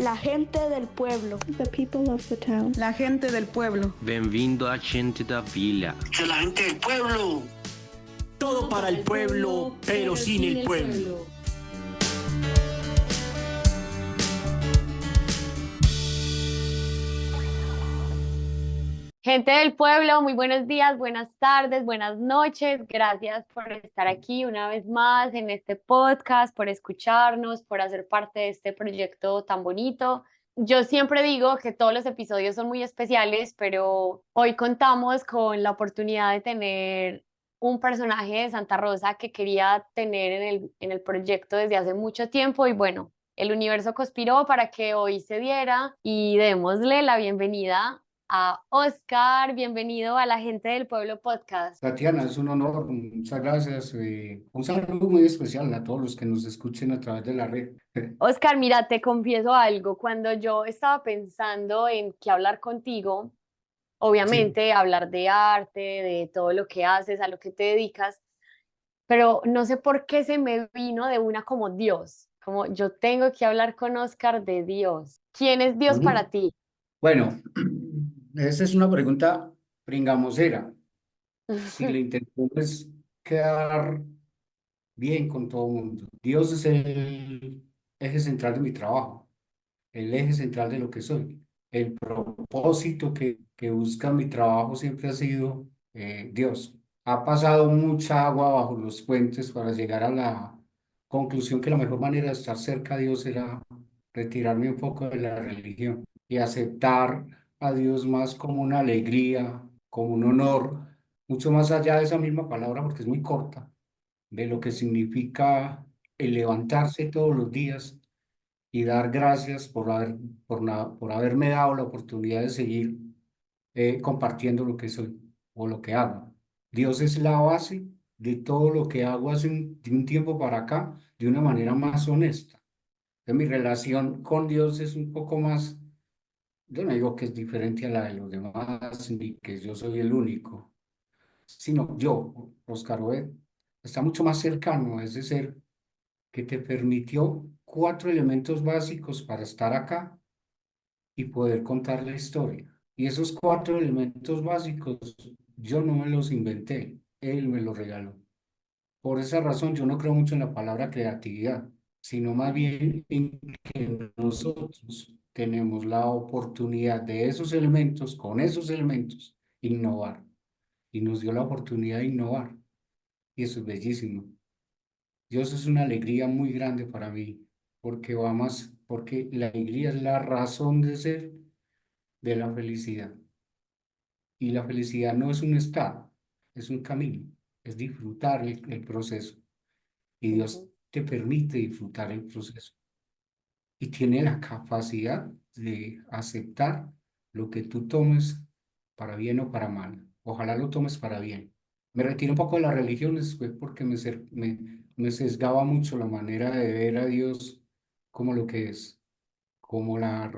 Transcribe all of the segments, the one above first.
La gente del pueblo. The people of the town. La gente del pueblo. Bem-vindo à gente da vila. La gente del pueblo. Todo para el pueblo, pero sin el pueblo. Gente del pueblo, muy buenos días, buenas tardes, buenas noches. Gracias por estar aquí una vez más en este podcast, por escucharnos, por hacer parte de este proyecto tan bonito. Yo siempre digo que todos los episodios son muy especiales, pero hoy contamos con la oportunidad de tener un personaje de Santa Rosa que quería tener en el proyecto desde hace mucho tiempo y bueno, el universo conspiró para que hoy se diera y démosle la bienvenida a Oscar. Bienvenido a La Gente del Pueblo Podcast. Tatiana, es un honor, muchas gracias. Un saludo muy especial a todos los que nos escuchen a través de la red. Oscar, mira, te confieso algo. Cuando yo estaba pensando en qué hablar contigo, obviamente hablar de arte, de todo lo que haces, a lo que te dedicas, pero no sé por qué se me vino de una como Dios, como yo tengo que hablar con Oscar de Dios. ¿Quién es Dios para ti? Bueno, esa es una pregunta pringamosera. Si la intención es quedar bien con todo el mundo. Dios es el eje central de mi trabajo, el eje central de lo que soy. El propósito que busca mi trabajo siempre ha sido Dios. Ha pasado mucha agua bajo los puentes para llegar a la conclusión que la mejor manera de estar cerca de Dios era retirarme un poco de la religión y aceptar a Dios más como una alegría, como un honor, mucho más allá de esa misma palabra porque es muy corta, de lo que significa el levantarse todos los días y dar gracias por haberme dado la oportunidad de seguir compartiendo lo que soy o lo que hago. Dios es la base de todo lo que hago de un tiempo para acá de una manera más honesta. Mi relación con Dios es un poco más, yo no digo que es diferente a la de los demás, ni que yo soy el único, sino yo, Oscar Obed, está mucho más cercano a ese ser que te permitió 4 elementos básicos para estar acá y poder contar la historia. Y esos 4 elementos básicos yo no me los inventé, él me los regaló. Por esa razón yo no creo mucho en la palabra creatividad, sino más bien en que nosotros tenemos la oportunidad de esos elementos, con esos elementos, innovar. Y nos dio la oportunidad de innovar. Y eso es bellísimo. Dios es una alegría muy grande para mí, porque la alegría es la razón de ser de la felicidad. Y la felicidad no es un estado, es un camino, es disfrutar el proceso. Y Dios te permite disfrutar el proceso. Y tiene la capacidad de aceptar lo que tú tomes para bien o para mal. Ojalá lo tomes para bien. Me retiro un poco de las religiones, fue porque me sesgaba mucho la manera de ver a Dios como lo que es, como la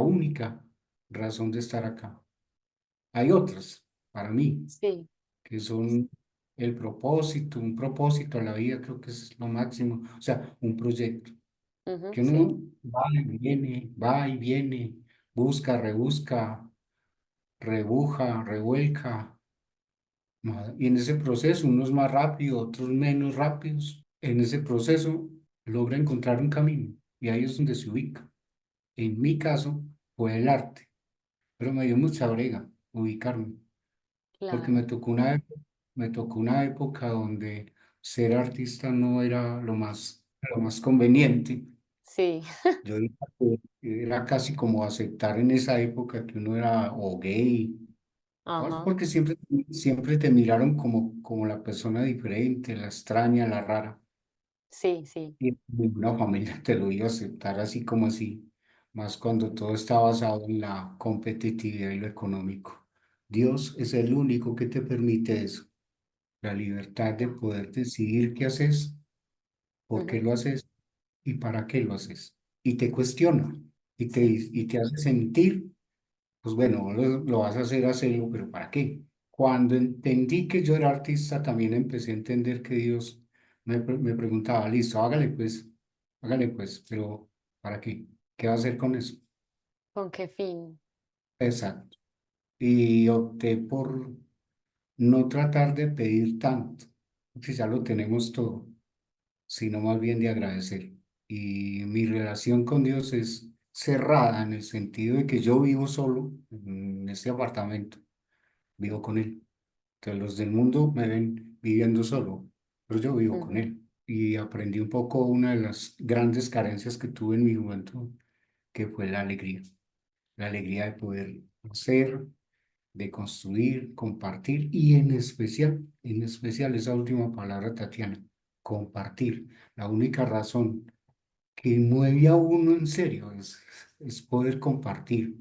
única razón de estar acá. Hay otras, para mí, Sí. que son el propósito, un propósito a la vida, creo que es lo máximo, o sea, un proyecto, que Sí. uno va y viene, busca, rebusca, rebuja, revuelca, y en ese proceso, unos más rápidos, otros menos rápidos, en ese proceso logra encontrar un camino, y ahí es donde se ubica. En mi caso, fue el arte, pero me dio mucha brega ubicarme porque Claro. me tocó una época donde ser artista no era lo más conveniente. Sí. Yo diría que era casi como aceptar en esa época que uno era o gay, ¿no? Ajá. Porque siempre te miraron como la persona diferente, la extraña, la rara. Sí, sí. Y ninguna familia te lo iba a aceptar así como así, más cuando todo está basado en la competitividad y lo económico. Dios es el único que te permite eso, la libertad de poder decidir qué haces, por qué lo haces y para qué lo haces. Y te cuestiona Sí. y te hace sentir, pues bueno, lo vas a hacerlo, pero ¿para qué? Cuando entendí que yo era artista, también empecé a entender que Dios me preguntaba, listo, hágale pues, pero ¿Para qué? ¿Qué va a hacer con eso? ¿Con qué fin? Exacto. Y opté por no tratar de pedir tanto, porque ya lo tenemos todo, sino más bien de agradecer. Y mi relación con Dios es cerrada en el sentido de que yo vivo solo en este apartamento, vivo con Él. Entonces los del mundo me ven viviendo solo, pero yo vivo con Ujú, Él. Y aprendí un poco una de las grandes carencias que tuve en mi juventud, que fue la alegría de poder hacer, de construir, compartir y en especial esa última palabra, Tatiana, compartir. La única razón que mueve a uno en serio es poder compartir.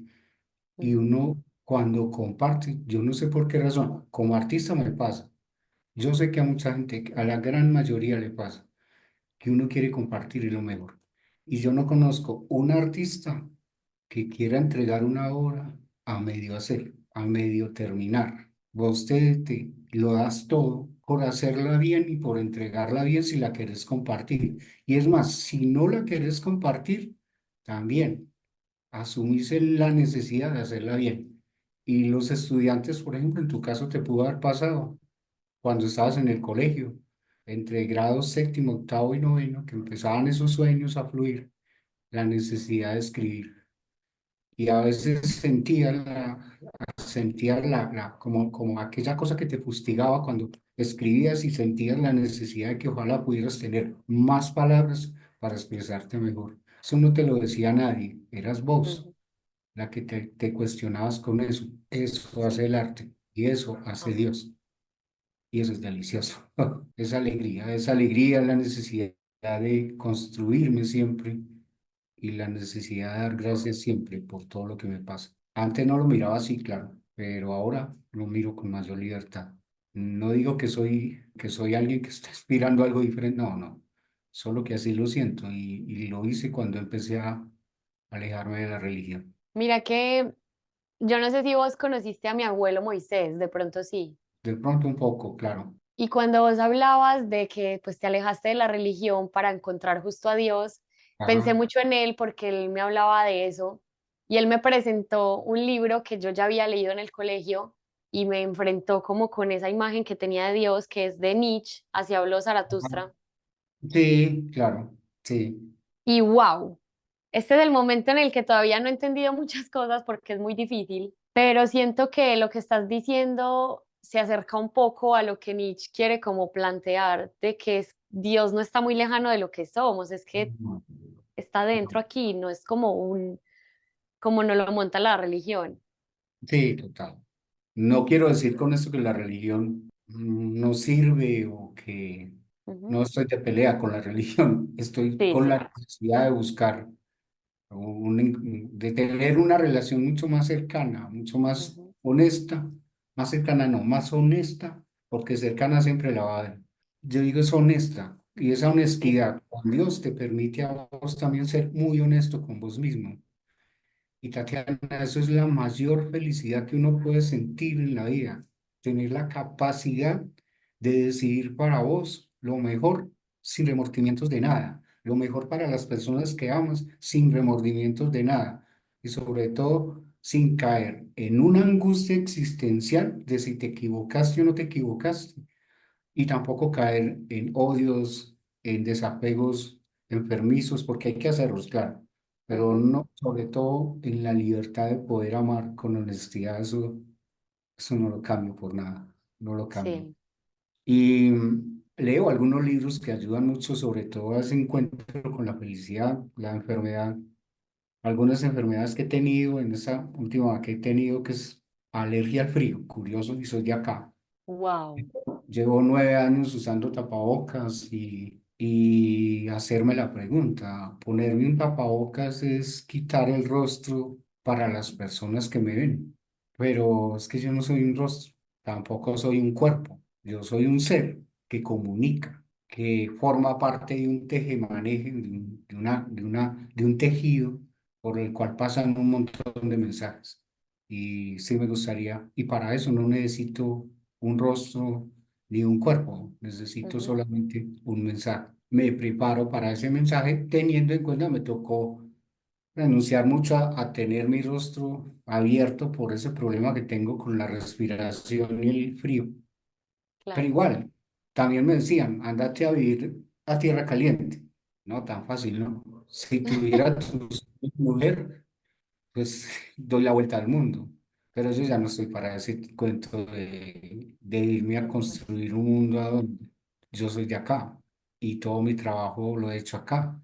Y ujú, uno cuando comparte, yo no sé por qué razón, como artista me pasa. Yo sé que a mucha gente, a la gran mayoría le pasa, que uno quiere compartir lo mejor. Y yo no conozco un artista que quiera entregar una obra a medio hacer, a medio terminar. Vos te lo das todo por hacerla bien y por entregarla bien si la querés compartir. Y es más, si no la querés compartir, también asumís la necesidad de hacerla bien. Y los estudiantes, por ejemplo, en tu caso te pudo haber pasado cuando estabas en el colegio, entre grados séptimo, octavo y noveno, que empezaban esos sueños a fluir, la necesidad de escribir. Y a veces sentías como aquella cosa que te fustigaba cuando escribías y sentías la necesidad de que ojalá pudieras tener más palabras para expresarte mejor. Eso no te lo decía nadie, eras vos ujú. la que te cuestionabas con eso. Eso hace el arte y eso hace Ajá. Dios. Y eso es delicioso. Esa alegría, la necesidad de construirme siempre y la necesidad de dar gracias siempre por todo lo que me pasa. Antes no lo miraba así, claro, pero ahora lo miro con mayor libertad. No digo que soy alguien que está aspirando a algo diferente, no, no. Solo que así lo siento y lo hice cuando empecé a alejarme de la religión. Mira que yo no sé si vos conociste a mi abuelo Moisés, de pronto sí. De pronto un poco, claro. Y cuando vos hablabas de que pues te alejaste de la religión para encontrar justo a Dios, pensé Ajá. mucho en él porque él me hablaba de eso y él me presentó un libro que yo ya había leído en el colegio y me enfrentó como con esa imagen que tenía de Dios, que es de Nietzsche, Así habló Ajá. Zaratustra. Sí, claro, sí. Y wow, este es el momento en el que todavía no he entendido muchas cosas porque es muy difícil, pero siento que lo que estás diciendo se acerca un poco a lo que Nietzsche quiere como plantear, de que Dios no está muy lejano de lo que somos, es que No, está dentro no. aquí, no es como como nos lo monta la religión. Sí, total. No quiero decir con esto que la religión no sirve o que Ujú. no estoy de pelea con la religión. Estoy Sí, con sí. la necesidad de buscar, de tener una relación mucho más cercana, mucho más Ujú, honesta, más cercana, no, más honesta, porque cercana siempre la va a haber. Yo digo es honesta, y esa sí. honestidad con Dios te permite a vos también ser muy honesto con vos mismo. Y Tatiana, eso es la mayor felicidad que uno puede sentir en la vida, tener la capacidad de decidir para vos lo mejor sin remordimientos de nada, lo mejor para las personas que amas sin remordimientos de nada y sobre todo sin caer en una angustia existencial de si te equivocaste o no te equivocaste y tampoco caer en odios, en desapegos enfermizos, porque hay que hacerlos, claro, pero Ujú, no, sobre todo en la libertad de poder amar con honestidad, eso no lo cambio por nada, no lo cambio. sí. Y leo algunos libros que ayudan mucho, sobre todo a ese encuentro con la felicidad, la enfermedad, algunas enfermedades que he tenido, en esa última que he tenido, que es alergia al frío, curioso, y soy de acá. Wow. Llevo 9 años usando tapabocas y hacerme la pregunta, ponerme un tapabocas es quitar el rostro para las personas que me ven, pero es que yo no soy un rostro, tampoco soy un cuerpo, yo soy un ser que comunica, que forma parte de un tejemaneje, de un tejido por el cual pasan un montón de mensajes. Y sí me gustaría, y para eso no necesito un rostro ni un cuerpo, necesito Ujú, solamente un mensaje. Me preparo para ese mensaje teniendo en cuenta, me tocó renunciar mucho a tener mi rostro abierto por ese problema que tengo con la respiración y el frío. Pero claro. igual, también me decían, ándate a vivir a tierra caliente. No, tan fácil, ¿no? Si tuviera tu mujer, pues doy la vuelta al mundo. Pero yo ya no estoy para ese cuento de irme a Ujú, construir un mundo a donde yo soy de acá y todo mi trabajo lo he hecho acá.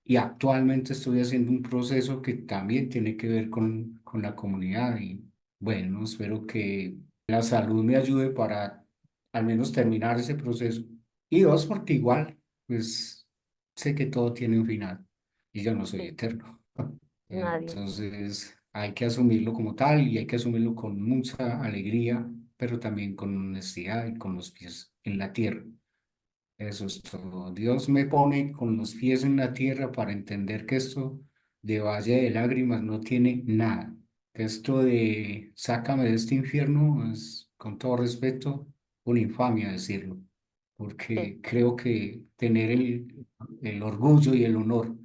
Y actualmente estoy haciendo un proceso que también tiene que ver con la comunidad y bueno, espero que la salud me ayude para al menos terminar ese proceso. Y dos, porque igual, pues sé que todo tiene un final y yo no soy sí, eterno. nadie. Entonces hay que asumirlo como tal y hay que asumirlo con mucha alegría, pero también con honestidad y con los pies en la tierra. Eso es todo. Dios me pone con los pies en la tierra para entender que esto de valle de lágrimas no tiene nada. Que esto de sácame de este infierno es, con todo respeto, una infamia decirlo. Sí. Porque creo que tener el orgullo y el honor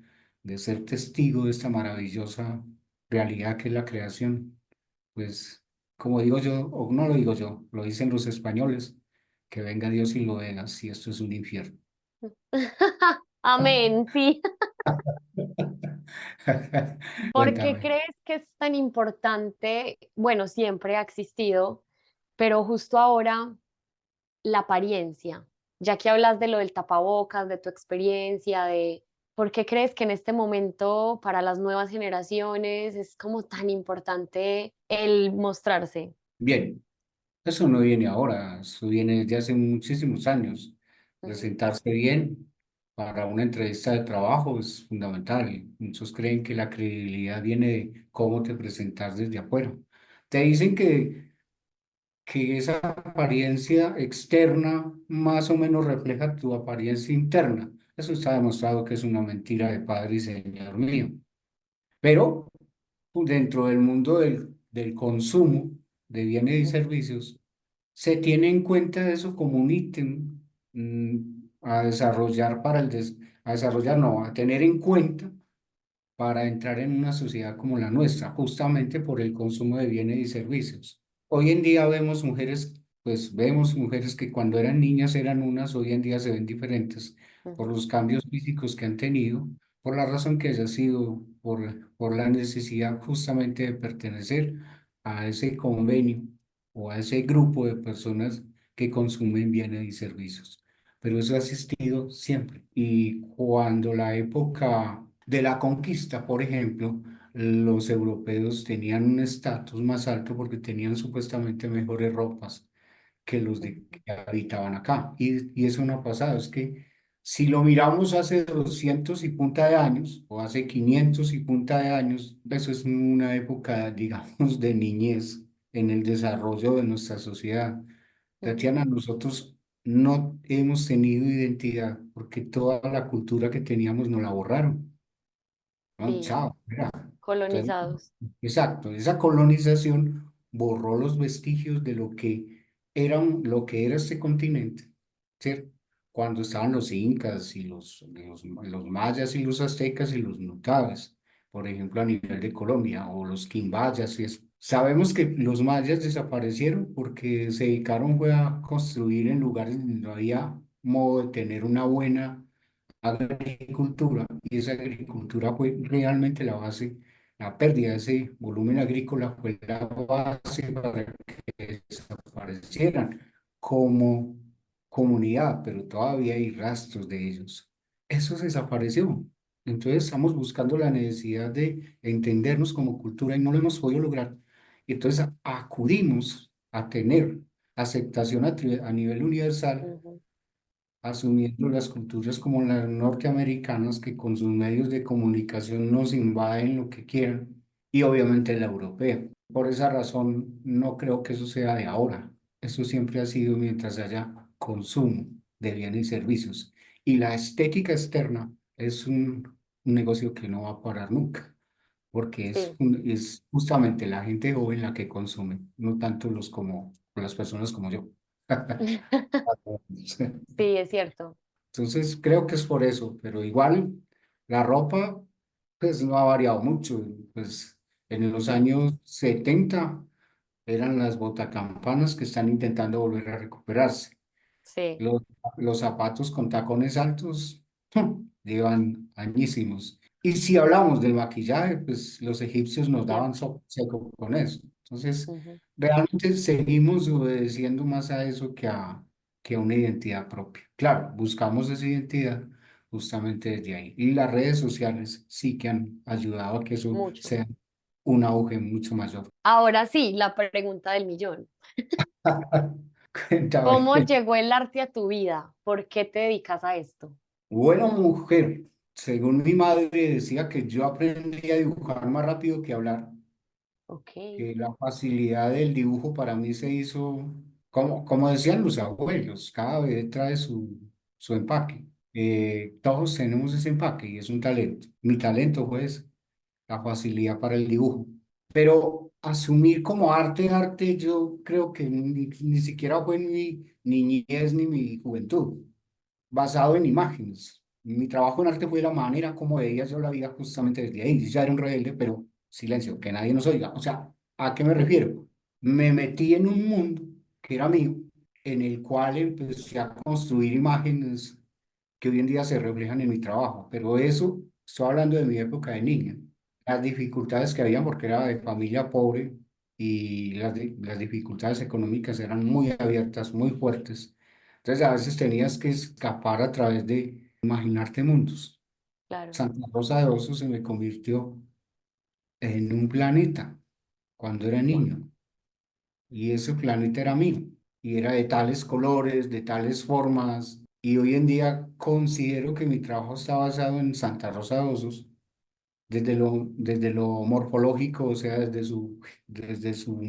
de ser testigo de esta maravillosa realidad que es la creación, pues, como digo yo, o no lo digo yo, lo dicen los españoles, que venga Dios y lo vea, si esto es un infierno. Amén, sí. ¿Por qué Cuéntame. crees que es tan importante? Bueno, siempre ha existido, pero justo ahora la apariencia, ya que hablas de lo del tapabocas, de tu experiencia, de por qué crees que en este momento para las nuevas generaciones es como tan importante el mostrarse. Bien, eso no viene ahora, eso viene desde hace muchísimos años. Ujú, Presentarse bien para una entrevista de trabajo es fundamental. Muchos creen que la credibilidad viene de cómo te presentas desde afuera. Te dicen que esa apariencia externa más o menos refleja tu apariencia interna. Eso está demostrado que es una mentira de Padre y Señor mío. Pero dentro del mundo del consumo de bienes y ujú, servicios, se tiene en cuenta eso como un ítem a desarrollar a desarrollar, no, a tener en cuenta para entrar en una sociedad como la nuestra, justamente por el consumo de bienes y servicios. Hoy en día vemos mujeres, pues vemos mujeres que cuando eran niñas eran unas, hoy en día se ven diferentes por ujú, los cambios físicos que han tenido, por la razón que haya sido, por la necesidad justamente de pertenecer a ese convenio o a ese grupo de personas que consumen bienes y servicios. Pero eso ha existido siempre. Y cuando la época de la conquista, por ejemplo, los europeos tenían un estatus más alto porque tenían supuestamente mejores ropas que los de ujú. que habitaban acá. Y eso no ha pasado. Es que si lo miramos hace 200 y punta de años, o hace 500 y punta de años, eso es una época, digamos, de niñez en el desarrollo de nuestra sociedad. Ujú. Tatiana, nosotros no hemos tenido identidad porque toda la cultura que teníamos nos la borraron. ¿No? Sí, Chao, mira. Entonces, colonizados. exacto, esa colonización borró los vestigios de lo que era este continente, ¿cierto? Cuando estaban los incas y los mayas y los aztecas y los nutaves, por ejemplo, a nivel de Colombia, o los quimbayas y eso. Sabemos que los mayas desaparecieron porque se dedicaron fue a construir en lugares donde no había modo de tener una buena agricultura, y esa agricultura fue realmente la base, la pérdida de ese volumen agrícola fue la base para que desaparecieran como comunidad, pero todavía hay rastros de ellos. Eso se desapareció. Entonces estamos buscando la necesidad de entendernos como cultura y no lo hemos podido lograr. Y entonces acudimos a tener aceptación a nivel universal, Ujú, asumiendo las culturas como las norteamericanas que con sus medios de comunicación nos invaden lo que quieran y obviamente la europea. Por esa razón no creo que eso sea de ahora. Eso siempre ha sido mientras haya consumo de bienes y servicios. Y la estética externa es un negocio que no va a parar nunca, porque sí. es justamente la gente joven la que consume, no tanto las personas como yo. Sí, es cierto. Entonces creo que es por eso, pero igual la ropa pues no ha variado mucho. Pues en los Sí, años 70 eran las botacampanas que están intentando volver a recuperarse. sí, Los, los zapatos con tacones altos llevan añísimos. Y si hablamos del maquillaje, pues los egipcios nos daban tiempo. seco con eso. Entonces, Ujú. realmente seguimos obedeciendo más a eso que a una identidad propia. Claro, buscamos esa identidad justamente desde ahí. Y las redes sociales sí que han ayudado a que eso Mucho. sea un auge mucho mayor. Ahora sí, la pregunta del millón. ¿Cómo Cuéntame. llegó el arte a tu vida? ¿Por qué te dedicas a esto? Bueno, mujer, según mi madre decía que yo aprendí a dibujar más rápido que hablar, Ok. que la facilidad del dibujo para mí se hizo, como decían los abuelos, cada vez trae su empaque. Todos tenemos ese empaque y es un talento. Mi talento, pues, la facilidad para el dibujo. Pero asumir como arte, yo creo que ni siquiera fue en mi niñez ni mi juventud basado en imágenes. Mi trabajo en arte fue la manera como veía yo la vida justamente desde ahí. Yo ya era un rebelde, pero silencio, que nadie nos oiga. O sea, ¿a qué me refiero? Me metí en un mundo que era mío, en el cual empecé a construir imágenes que hoy en día se reflejan en mi trabajo. Pero eso, estoy hablando de mi época de niña. Las dificultades que había porque era de familia pobre y las dificultades económicas eran muy abiertas, muy fuertes. Entonces a veces tenías que escapar a través de imaginarte mundos. Claro. Santa Rosa de Osos se me convirtió en un planeta cuando era Wow. niño y ese planeta era mío y era de tales colores, de tales formas y hoy en día considero que mi trabajo está basado en Santa Rosa de Osos desde lo morfológico, o sea, desde su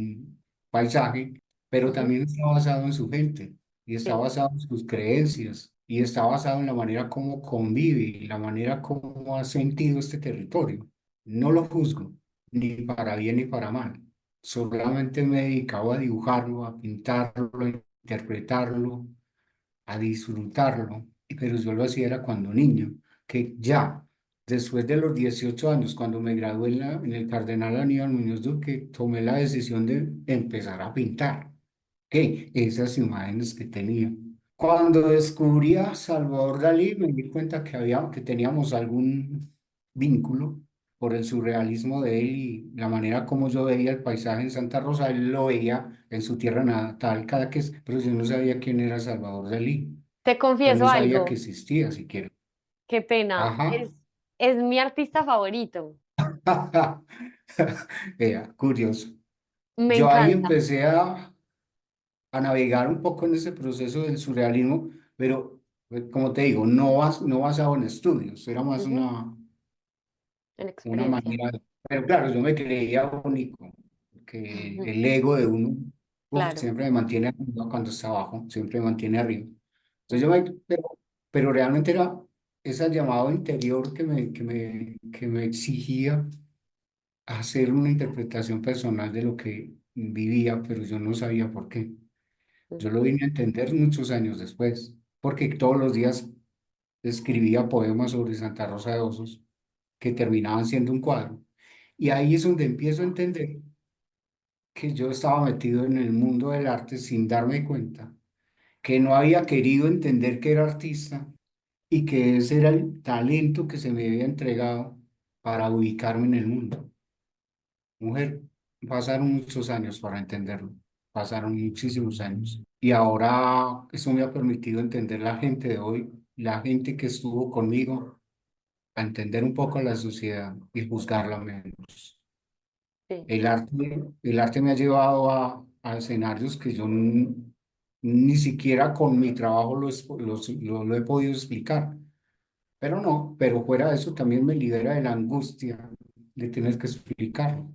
paisaje, pero Ujú. también está basado en su gente y está Sí, basado en sus creencias y está basado en la manera como convive y la manera como ha sentido este territorio. No lo juzgo, ni para bien ni para mal. Solamente me he dedicado a dibujarlo, a pintarlo, a interpretarlo, a disfrutarlo, pero yo lo hacía era cuando niño, que ya después de los 18 años, cuando me gradué en el Cardenal Aníbal Muñoz Duque, tomé la decisión de empezar a pintar, que esas imágenes que tenía. Cuando descubrí a Salvador Dalí, me di cuenta que teníamos algún vínculo por el surrealismo de él y la manera como yo veía el paisaje en Santa Rosa, él lo veía en su tierra natal, pero yo no sabía quién era Salvador Dalí, te pues confieso no sabía que algo, existía siquiera. qué pena, Ajá. es mi artista favorito, Curioso. me Yo ahí encanta. empecé a navegar un poco en ese proceso del surrealismo, pero como te digo, no basado en estudios, era más Ujú. En una experiencia. manera, pero claro, yo me creía único, que Ujú. el ego de uno Claro. siempre me mantiene arriba cuando está abajo, siempre me mantiene arriba. Entonces Ujú. pero realmente era ese llamado interior que me exigía hacer una interpretación personal de lo que vivía, pero yo no sabía por qué. Yo Ujú. lo vine a entender muchos años después, porque todos los días escribía poemas sobre Santa Rosa de Osos que terminaban siendo un cuadro. Y ahí es donde empiezo a entender que yo estaba metido en el mundo del arte sin darme cuenta, que no había querido entender que era artista y que ese era el talento que se me había entregado para ubicarme en el mundo. Mujer, pasaron muchos años para entenderlo, pasaron muchísimos años. Y ahora eso me ha permitido entender la gente de hoy, la gente que estuvo conmigo, a entender un poco la sociedad y juzgarla menos. Sí. El arte me ha llevado a escenarios que yo ni siquiera con mi trabajo lo he podido explicar. Pero fuera de eso también me libera de la angustia de tener que explicarlo.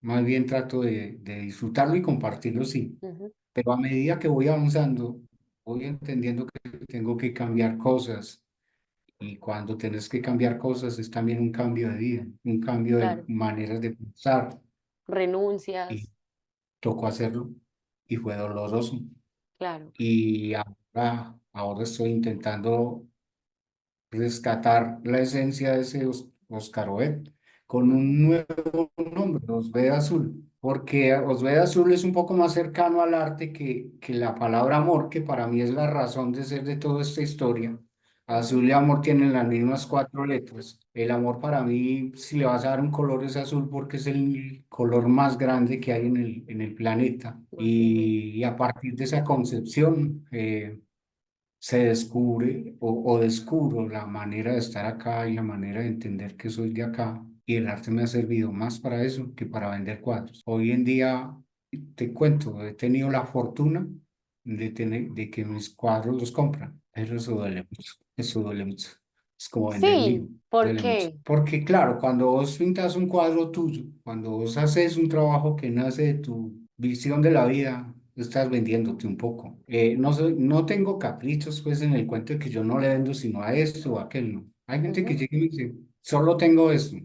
Más bien trato de disfrutarlo y compartirlo, sí. Ujú. Pero a medida que voy avanzando, voy entendiendo que tengo que cambiar cosas. Y cuando tienes que cambiar cosas es también un cambio de vida, un cambio de Claro. maneras de pensar. Y Renuncias. tocó hacerlo y fue doloroso. Claro. Y ahora estoy intentando rescatar la esencia de Oscar Obed, con un nuevo nombre, Osbed Azul, porque Osbed Azul es un poco más cercano al arte que la palabra amor, que para mí es la razón de ser de toda esta historia. Ujú, Azul y amor tienen las mismas cuatro letras. El amor para mí, si le vas a dar un color, es azul porque es el color más grande que hay en el planeta. más inmenso. Y a partir de esa concepción, se descubre o descubro la manera de estar acá y la manera de entender que soy de acá. Y el arte me ha servido más para eso que para vender cuadros. Hoy en día, te cuento, he tenido la fortuna de que mis cuadros los compran, pero eso duele mucho, eso duele mucho. Es como vender un hijo, Sí, ¿por duele mucho. qué? Porque claro, cuando vos pintas un cuadro tuyo, cuando vos haces un trabajo que nace de tu visión de la vida, estás vendiéndote un poco. No tengo caprichos pues en el cuento de que yo no le vendo sino a esto o a aquel, no. Hay gente que Ujú, llega y me dice, solo tengo esto,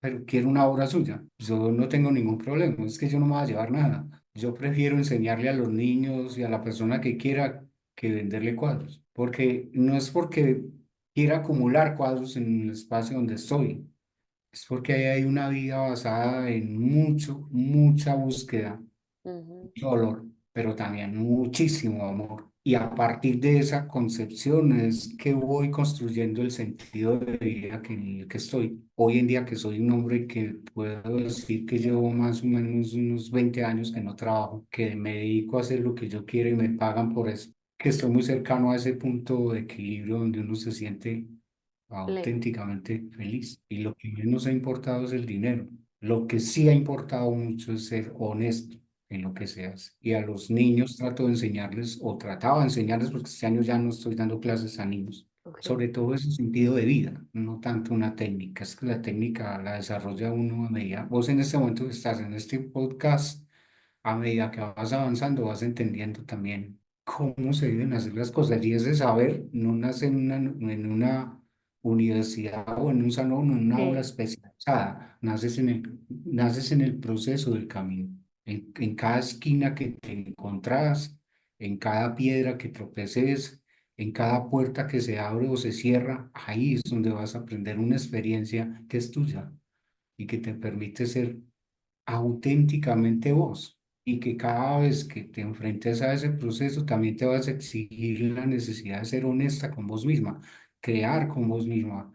pero quiero una obra suya. Yo no tengo ningún problema, es que yo no me voy a llevar nada. Yo prefiero enseñarle a los niños y a la persona que quiera que venderle cuadros, porque no es porque quiera acumular cuadros en el espacio donde estoy, es porque ahí hay una vida basada en mucha búsqueda, ujú, mucho dolor, pero también muchísimo amor. Y a partir de esa concepción es que voy construyendo el sentido de vida en el que estoy. Hoy en día que soy un hombre que puedo decir que llevo más o menos unos 20 años que no trabajo, que me dedico a hacer lo que yo quiero y me pagan por eso, que estoy muy cercano a ese punto de equilibrio donde uno se siente pleno. auténticamente feliz. Y lo que menos ha importado es el dinero. Lo que sí ha importado mucho es ser honesto en lo que se hace. Y a los niños trato de enseñarles, o trataba de enseñarles, porque este año ya no estoy dando clases a niños, Ok. sobre todo ese sentido de vida, no tanto una técnica. Es que la técnica la desarrolla uno a medida. Vos en este momento que estás en este podcast, a medida que vas avanzando, vas entendiendo también cómo se deben hacer las cosas. Y ese saber no nace en una universidad o en un salón o en una aula Sí. especializada, naces en el proceso del camino, en cada esquina que te encontrás, en cada piedra que tropeces, en cada puerta que se abre o se cierra, ahí es donde vas a aprender una experiencia que es tuya y que te permite ser auténticamente vos, y que cada vez que te enfrentes a ese proceso también te vas a exigir la necesidad de ser honesta con vos misma, crear con vos misma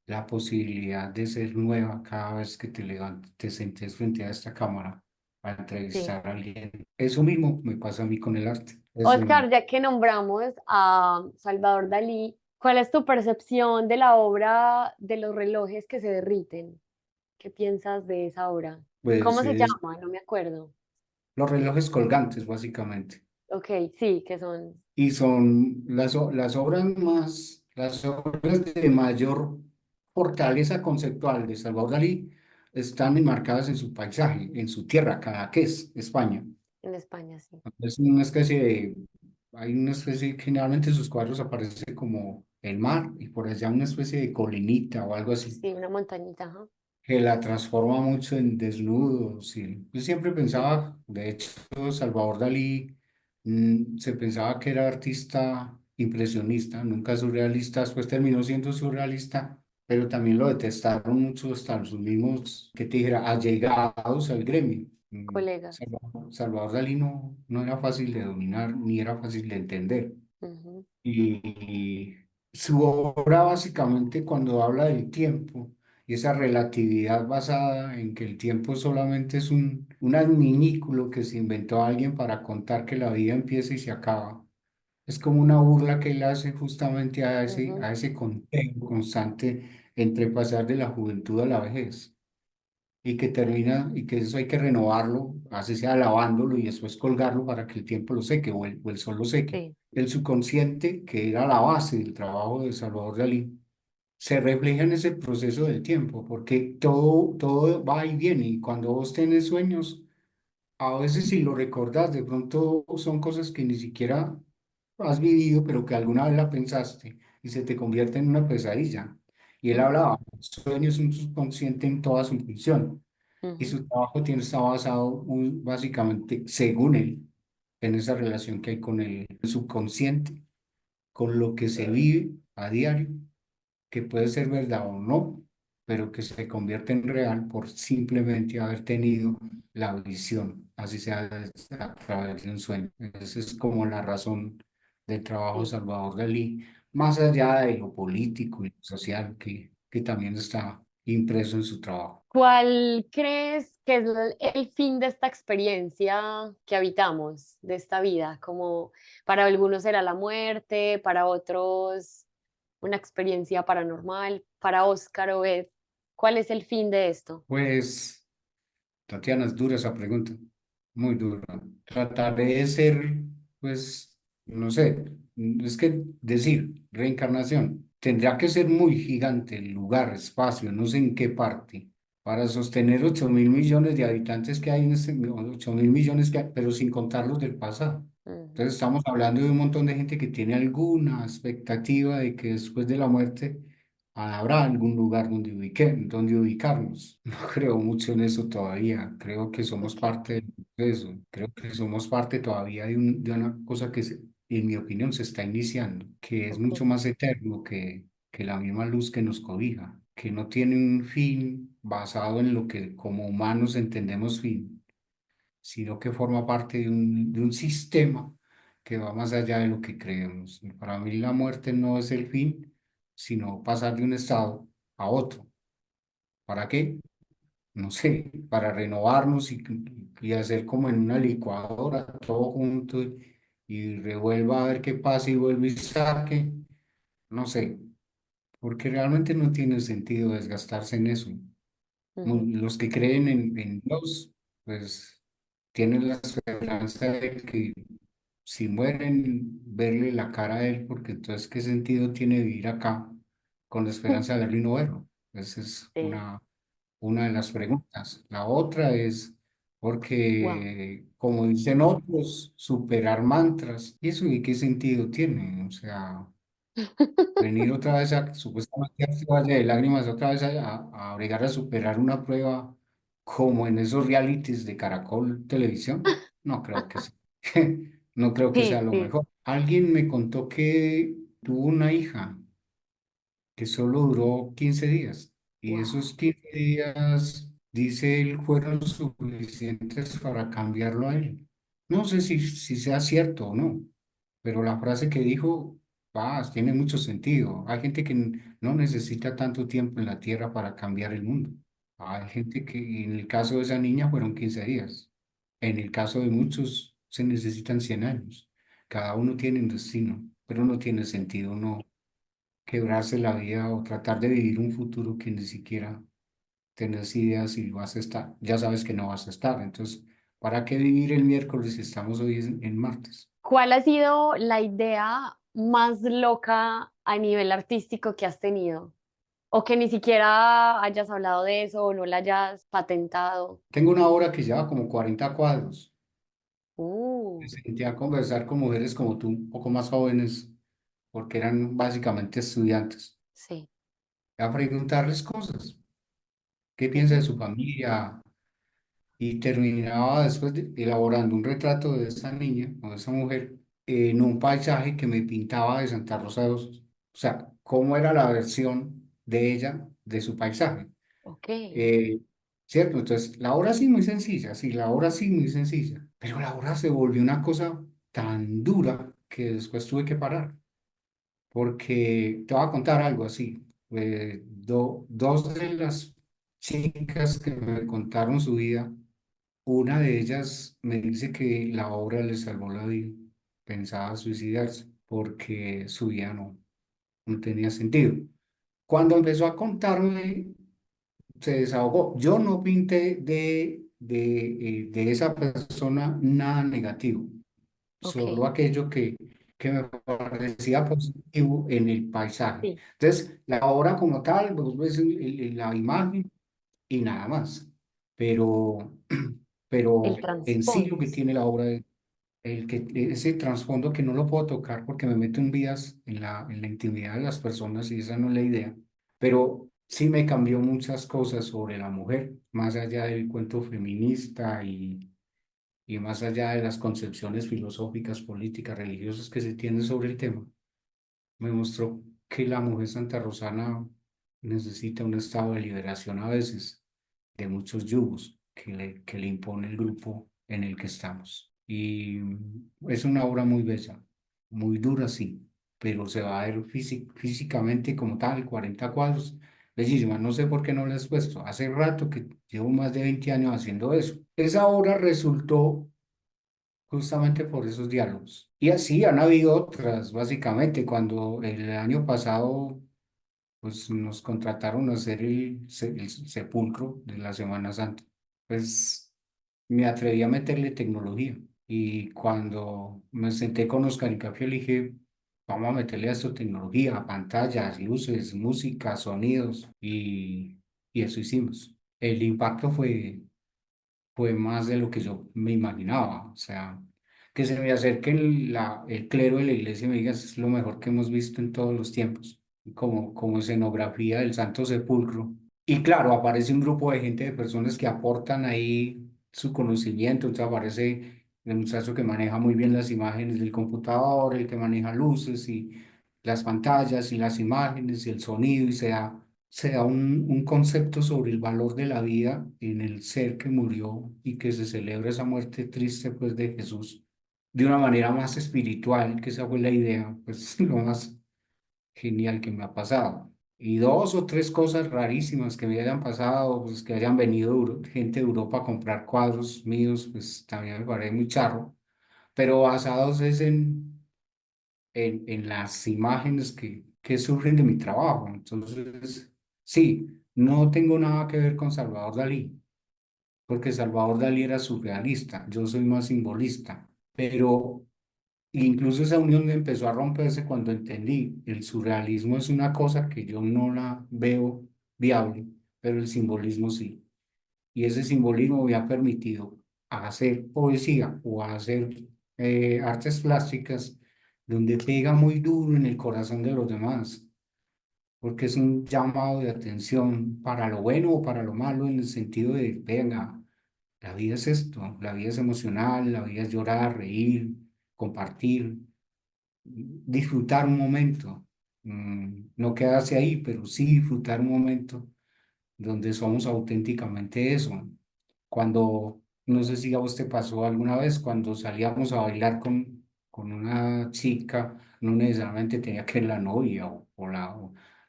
la posibilidad de ser nueva cada vez que te levantes, te sentes frente a esta cámara a Sí. entrevistar a alguien. Eso mismo me pasa a mí con el arte. Eso Oscar, mismo. ya que nombramos a Salvador Dalí, ¿cuál es tu percepción de la obra de los relojes que se derriten? ¿Qué piensas de esa obra? ¿Cómo Pues se es llama? No me acuerdo. los relojes colgantes, básicamente. Ok, sí, que son. Y son las obras de mayor fortaleza conceptual de Salvador Dalí están enmarcadas en su paisaje, en su tierra, Cadaqués, España. En España, sí. Es una especie hay una especie, generalmente en sus cuadros aparece como el mar y por allá una especie de colinita o algo así, Sí, una montañita, ajá. que la transforma mucho en desnudos. Y yo siempre Sí, pensaba, de hecho, Salvador Dalí, se pensaba que era artista impresionista, nunca surrealista, después terminó siendo surrealista, pero también lo detestaron mucho hasta sus mismos, que te dijera, allegados al gremio. colegas. Salvador Dalí no era fácil de dominar ni era fácil de entender. Ujú, Y su obra básicamente cuando habla del tiempo y esa relatividad basada en que el tiempo solamente es un adminículo que se inventó alguien para contar que la vida empieza y se acaba. Es como una burla que él hace justamente a ese, ujú, a ese conteo constante entre pasar de la juventud a la vejez y que termina y que eso hay que renovarlo, así sea lavándolo y después colgarlo para que el tiempo lo seque o el sol lo seque. sí. El subconsciente, que era la base del trabajo de Salvador Dalí, se refleja en ese proceso del tiempo, porque todo va y viene y cuando vos tenés sueños, a veces si lo recordás, de pronto son cosas que ni siquiera has vivido, pero que alguna vez la pensaste y se te convierte en una pesadilla. Y él Ujú, hablaba, el sueño es un subconsciente en toda su función y ujú, su trabajo está basado básicamente, según él, en esa relación que hay con el subconsciente, con lo que se vive a diario, que puede ser verdad o no, pero que se convierte en real por simplemente haber tenido la visión, así sea a través de un sueño. Esa es como la razón del trabajo de Sí. Salvador Dalí, más allá de lo político y lo social que también está impreso en su trabajo. ¿Cuál crees que es el fin de esta experiencia que habitamos, de esta vida? Como para algunos será la muerte, para otros una experiencia paranormal, para Oscar Obed, ¿cuál es el fin de esto? Pues, Tatiana, es dura esa pregunta, muy dura. Trataré de ser, pues, no sé, es que decir reencarnación tendría que ser muy gigante el lugar, espacio, no sé en qué parte, para sostener 8.000 millones de habitantes que hay en este, 8.000 millones que hay, pero sin contar los del pasado. Ujú. Entonces estamos hablando de un montón de gente que tiene alguna expectativa de que después de la muerte habrá algún lugar donde ubicarnos. No creo mucho en eso todavía. Creo que somos Ok, parte del proceso. Creo que somos parte todavía de una cosa que, en mi opinión, se está iniciando, que es mucho ok, más eterno que la misma luz que nos cobija, que no tiene un fin basado en lo que como humanos entendemos fin, sino que forma parte de un sistema que va más allá de lo que creemos. Y para mí la muerte no es el fin, sino pasar de un estado a otro. ¿Para qué? No sé, para renovarnos y hacer como en una licuadora, todo junto y revuelva a ver qué pasa y vuelve y saque. No sé, porque realmente no tiene sentido desgastarse en eso. ujú, Los que creen en Dios, pues tienen la esperanza de que si mueren, verle la cara a Él, porque entonces, ¿qué sentido tiene vivir acá con la esperanza de verlo y no verlo? Esa es sí, una de las preguntas. La otra es wow. porque, como dicen otros, superar mantras, ¿y eso y qué sentido tiene? O sea, venir otra vez a, supuestamente a este valle de lágrimas, otra vez a obligar a superar una prueba como en esos realities de Caracol Televisión. No creo que sea, no creo que sea Sí, lo sí, mejor. Alguien me contó que tuvo una hija que solo duró 15 días y wow. esos 15 días, dice él, fueron suficientes para cambiarlo a él. No sé si sea cierto o no, pero la frase que dijo, tiene mucho sentido. Hay gente que no necesita tanto tiempo en la tierra para cambiar el mundo. Hay gente que, en el caso de esa niña, fueron 15 días. En el caso de muchos, se necesitan 100 años. Cada uno tiene un destino, pero no tiene sentido no quebrarse la vida o tratar de vivir un futuro que ni siquiera tenés idea si vas a estar. Ya sabes que no vas a estar. Entonces, ¿para qué vivir el miércoles si estamos hoy en martes? ¿Cuál ha sido la idea más loca a nivel artístico que has tenido? O que ni siquiera hayas hablado de eso o no la hayas patentado. Tengo una obra que lleva como 40 cuadros. Me Uh, senté a conversar con mujeres como tú, un poco más jóvenes, porque eran básicamente estudiantes, sí. a preguntarles cosas. ¿Qué piensa de Ujú, su familia? Y terminaba después elaborando un retrato de esa niña o de esa mujer en un paisaje que me pintaba de Santa Rosa de Osos. O sea, cómo era la versión de ella de su paisaje. ok. Eh, ¿Cierto? Entonces, la obra sí muy sencilla, sí, la obra sí muy sencilla, pero la obra se volvió una cosa tan dura que después tuve que parar, porque te voy a contar algo así. Dos de las chicas que me contaron su vida, una de ellas me dice que la obra le salvó la vida, pensaba suicidarse porque su vida no tenía sentido. Cuando empezó a contarme, se desahogó. Yo no pinté de esa persona nada negativo, solo Ok. aquello que me parecía positivo en el paisaje. Sí. Entonces, la obra como tal, vos ves la imagen y nada más. Pero, pero El en sí lo trasfondo, que sí. tiene la obra es ese trasfondo que no lo puedo tocar porque me meto en vidas, en la intimidad de las personas y esa no es la idea, pero sí me cambió muchas cosas sobre la mujer, más allá del cuento feminista y más allá de las concepciones filosóficas, políticas, religiosas que se tienen sobre el tema. Me mostró que la mujer santarrosana necesita un estado de liberación a veces de muchos yugos que le impone el grupo en el que estamos. Y es una obra muy bella, muy dura, sí, pero se va a ver físicamente como tal, 40 cuadros. Bellísima, no sé por qué no la has puesto. Hace rato que llevo más de 20 años haciendo eso. Esa obra resultó justamente por esos diálogos. Y así han habido otras, básicamente, cuando el año pasado pues nos contrataron a hacer el sepulcro de la Semana Santa. Pues me atreví a meterle tecnología y cuando me senté con Oscar y Café le dije, vamos a meterle a esto tecnología, pantallas, luces, música, sonidos y eso hicimos. El impacto fue más de lo que yo me imaginaba. O sea, que se me acerque el clero de la iglesia y me diga, es lo mejor que hemos visto en todos los tiempos, como escenografía del Santo Sepulcro. Y claro, aparece un grupo de gente, de personas que aportan ahí su conocimiento. Entonces aparece el muchacho que maneja muy bien las imágenes del computador, el que maneja luces y las pantallas y las imágenes y el sonido, y se da un concepto sobre el valor de la vida en el ser que murió y que se celebra esa muerte triste pues de Jesús de una manera más espiritual, que esa fue la idea, pues lo más genial que me ha pasado. Y dos o tres cosas rarísimas que me hayan pasado, pues que hayan venido gente de Europa a comprar cuadros míos, pues también me parece muy charro, pero basados es en las imágenes que surgen de mi trabajo. Entonces, sí, no tengo nada que ver con Salvador Dalí, porque Salvador Dalí era surrealista, yo soy más simbolista, pero incluso esa unión empezó a romperse cuando entendí, el surrealismo es una cosa que yo no la veo viable, pero el simbolismo sí. Y ese simbolismo me ha permitido hacer poesía o hacer artes plásticas donde pega muy duro en el corazón de los demás, porque es un llamado de atención para lo bueno o para lo malo, en el sentido de, venga, la vida es esto, la vida es emocional, la vida es llorar, reír, compartir, disfrutar un momento. No quedarse ahí, pero sí disfrutar un momento donde somos auténticamente eso. Cuando, no sé si a vos te pasó alguna vez, cuando salíamos a bailar con una chica, no necesariamente tenía que ser la novia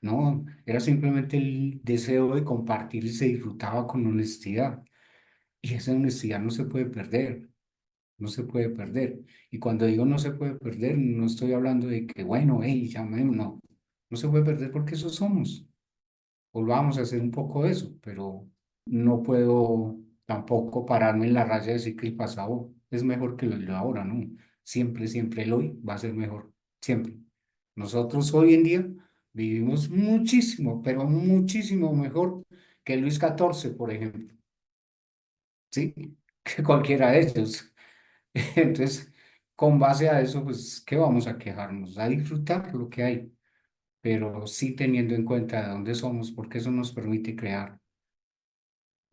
no, era simplemente el deseo de compartir y se disfrutaba con honestidad. Y esa honestidad no se puede perder, no se puede perder. Y cuando digo no se puede perder, no estoy hablando de que, bueno, hey, llamemos, no, no se puede perder porque eso somos. Volvamos a hacer un poco de eso, pero no puedo tampoco pararme en la raya y decir que el pasado es mejor que el de ahora, ¿no? Siempre, siempre el hoy va a ser mejor, siempre. Nosotros hoy en día vivimos muchísimo, pero muchísimo mejor que Luis XIV, por ejemplo, ¿sí? Que cualquiera de ellos. Entonces, con base a eso, pues, ¿qué vamos a quejarnos? A disfrutar lo que hay, pero sí teniendo en cuenta de dónde somos, porque eso nos permite crear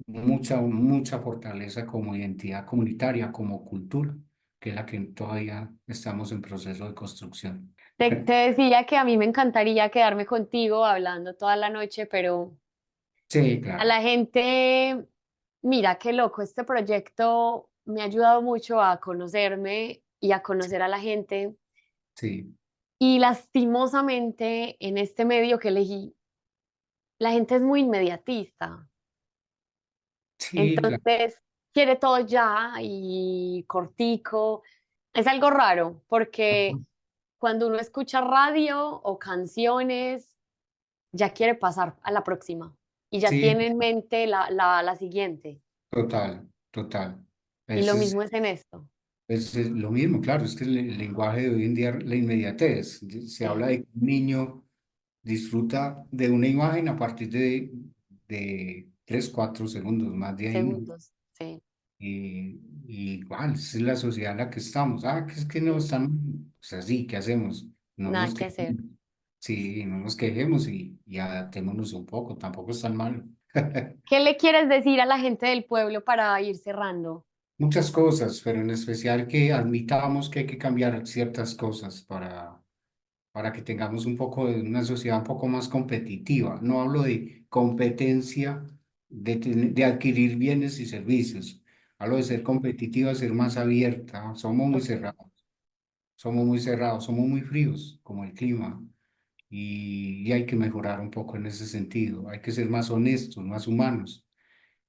mucha fortaleza como identidad comunitaria, como cultura, que es la que todavía estamos en proceso de construcción. Te decía que a mí me encantaría quedarme contigo hablando toda la noche, pero Sí, a claro, la gente, mira qué loco, este proyecto me ha ayudado mucho a conocerme y a conocer a la gente. sí, Y lastimosamente en este medio que elegí, la gente es muy inmediatista. sí, claro. Entonces quiere todo ya y cortico. Es algo raro porque cuando uno escucha radio o canciones, ya quiere pasar a la próxima y ya Sí, tiene en mente la siguiente. total, total. Y lo Ese es, mismo es en esto. es lo mismo, claro, es que el lenguaje de hoy en día, la inmediatez, se habla Sí, de que un niño disfruta de una imagen a partir de 3, 4 segundos, más de ahí no. segundos. Sí. Y igual, esa es la sociedad en la que estamos. Ah, que es que no están, o sea, sí, ¿qué hacemos? No Nada nos que hacer. quejemos. Sí, no nos quejemos y adaptémonos un poco, tampoco es tan malo. ¿Qué le quieres decir a la gente del pueblo para ir cerrando? Muchas cosas, pero en especial que admitamos que hay que cambiar ciertas cosas para que tengamos un poco de una sociedad un poco más competitiva. No hablo de competencia, de adquirir bienes y servicios. Hablo de ser competitiva, ser más abierta. Ok. Somos muy cerrados, somos muy fríos, como el clima. Y hay que mejorar un poco en ese sentido. Hay que ser más honestos, más humanos.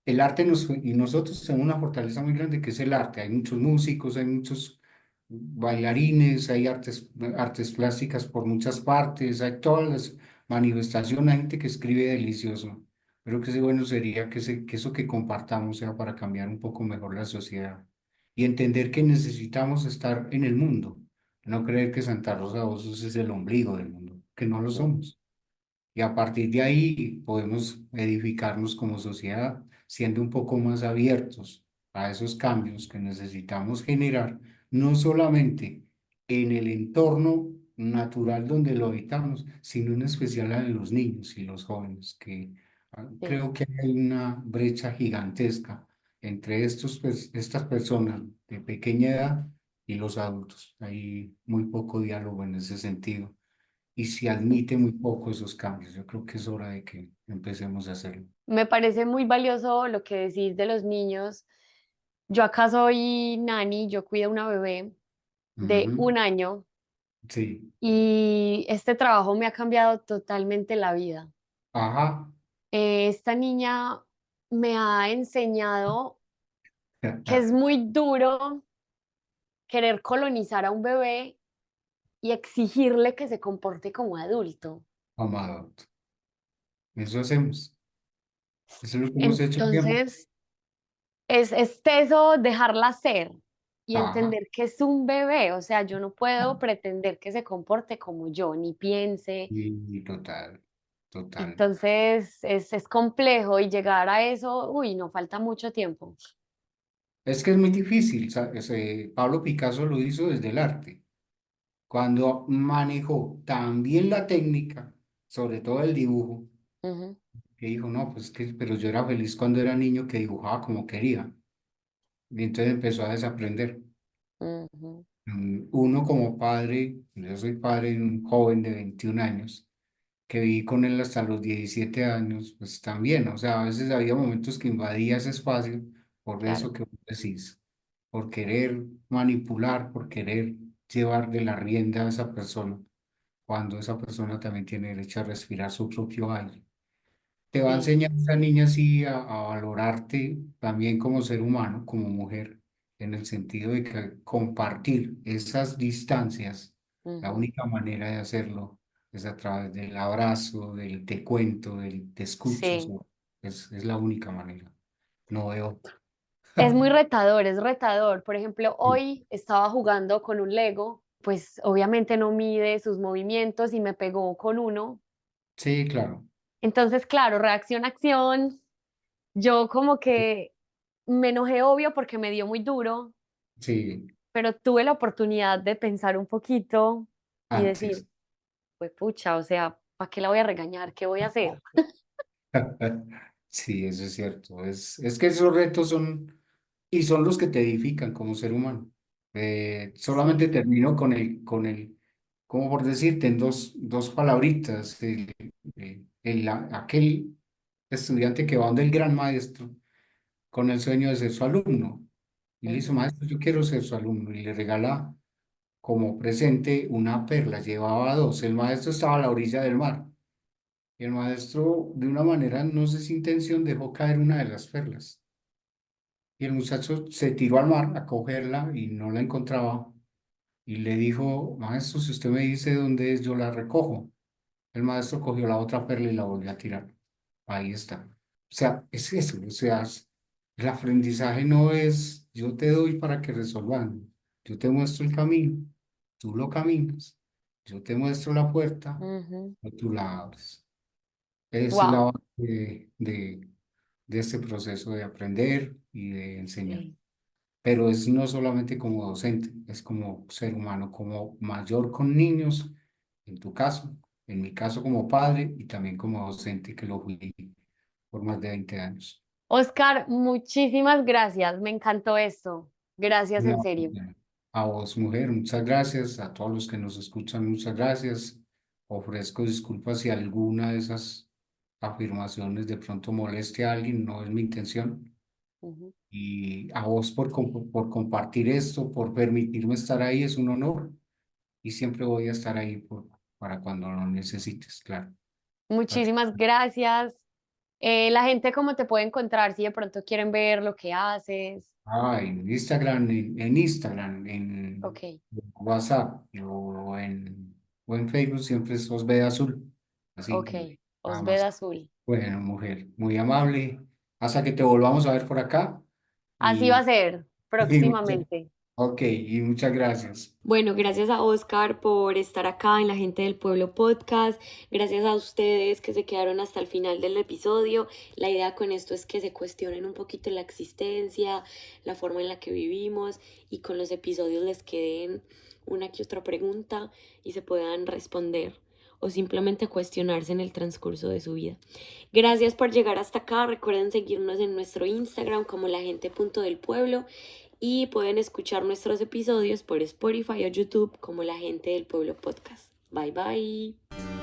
El arte y nosotros tenemos una fortaleza muy grande que es el arte. Hay muchos músicos, hay muchos bailarines, hay artes plásticas por muchas partes, hay todas las manifestaciones, hay gente que escribe delicioso. Creo que bueno sería que eso que compartamos sea para cambiar un poco mejor la sociedad y entender que necesitamos estar en el mundo, no creer que Santa Rosa de Osos es el ombligo del mundo, que no lo somos. Y a partir de ahí podemos edificarnos como sociedad, siendo un poco más abiertos a esos cambios que necesitamos generar, no solamente en el entorno natural donde lo habitamos, sino en especial en los niños y los jóvenes, que Sí. creo que hay una brecha gigantesca entre estas personas de pequeña edad y los adultos. Hay muy poco diálogo en ese sentido y se admite muy poco esos cambios. Yo creo que es hora de que empecemos a hacerlo. Me parece muy valioso lo que decís de los niños. Yo acá soy nani, yo cuido una bebé de Ujú. 1 año Sí, y este trabajo me ha cambiado totalmente la vida. ajá. Esta niña me ha enseñado que es muy duro querer colonizar a un bebé y exigirle que se comporte como adulto. Amado, eso hacemos. Eso es lo que hemos hecho siempre. Entonces, es teso dejarla ser y Ajá. entender que es un bebé. O sea, yo no puedo pretender que se comporte como yo, ni piense. Y total, total. Entonces, es complejo y llegar a eso, uy, no falta mucho tiempo. Es que es muy difícil. Pablo Picasso lo hizo desde el arte. Cuando manejó también la técnica, sobre todo el dibujo, Ujú, que dijo, no, pues pero yo era feliz cuando era niño que dibujaba como quería. Y entonces empezó a desaprender. ujú, Uno como padre, yo soy padre de un joven de 21 años, que viví con él hasta los 17 años, pues también, o sea, a veces había momentos que invadía ese espacio por claro, eso que vos decís, por querer manipular, por querer llevar de la rienda a esa persona, cuando esa persona también tiene derecho a respirar su propio aire. Te va a sí. enseñar esa niña así a valorarte también como ser humano, como mujer, en el sentido de que compartir esas distancias, la Ujú, única manera de hacerlo es a través del abrazo, del te cuento, del te escucho, sí. es la única manera, no veo. Es muy retador, es retador. Por ejemplo, hoy estaba jugando con un Lego, pues obviamente no mide sus movimientos y me pegó con uno. Sí, claro, Entonces, claro, reacción, acción. Yo como que me enojé, obvio, porque me dio muy duro, sí, pero tuve la oportunidad de pensar un poquito y decir, antes. pues pucha, o sea, ¿para qué la voy a regañar? ¿Qué voy a hacer? Sí, eso es cierto. Es que esos retos y son los que te edifican como ser humano. Solamente Sí. termino como por decirte, en dos palabritas. Aquel estudiante que va donde el gran maestro con el sueño de ser su alumno. Y le dice, Ujú, maestro, yo quiero ser su alumno. Y le regala como presente una perla. Llevaba dos. El maestro estaba a la orilla del mar. Y el maestro, de una manera, no sé si intención, dejó caer una de las perlas. Y el muchacho se tiró al mar a cogerla y no la encontraba. Y le dijo, maestro, si usted me dice dónde es, yo la recojo. El maestro cogió la otra perla y la volvió a tirar. Ahí está. O sea, es eso. O sea, el aprendizaje no es yo te doy para que resolvamos. Yo te muestro el camino, tú lo caminas. Yo te muestro la puerta, ujú. tú la abres. Esa es la Wow. base de este proceso de aprender y de enseñar. Sí. Pero es no solamente como docente, es como ser humano, como mayor con niños, en tu caso, en mi caso como padre y también como docente que lo fui por más de 20 años. Oscar, muchísimas gracias. Me encantó esto. Gracias en No, serio. A vos, mujer, muchas gracias. A todos los que nos escuchan, muchas gracias. Ofrezco disculpas si alguna de esas afirmaciones de pronto moleste a alguien, no es mi intención. Ujú. Y a vos por compartir esto, por permitirme estar ahí, es un honor. Y siempre voy a estar ahí para cuando lo necesites, claro. Muchísimas gracias. La gente, ¿cómo te puede encontrar si de pronto quieren ver lo que haces? En Instagram, en Instagram, Ok, en WhatsApp o en Facebook siempre es Osbed Azul. Así, ok. nada Osbeda más. Azul. Bueno, mujer, muy amable. Hasta que te volvamos a ver por acá. Así va a Y, ser y muchas- próximamente. ok, y muchas gracias. Bueno, gracias a Oscar por estar acá en La Gente del Pueblo podcast. Gracias a ustedes que se quedaron hasta el final del episodio. La idea con esto es que se cuestionen un poquito la existencia, la forma en la que vivimos y con los episodios les queden una que otra pregunta y se puedan responder o simplemente cuestionarse en el transcurso de su vida. Gracias por llegar hasta acá. Recuerden seguirnos en nuestro Instagram como lagente.delpueblo y pueden escuchar nuestros episodios por Spotify o YouTube como La Gente del Pueblo Podcast. Bye bye.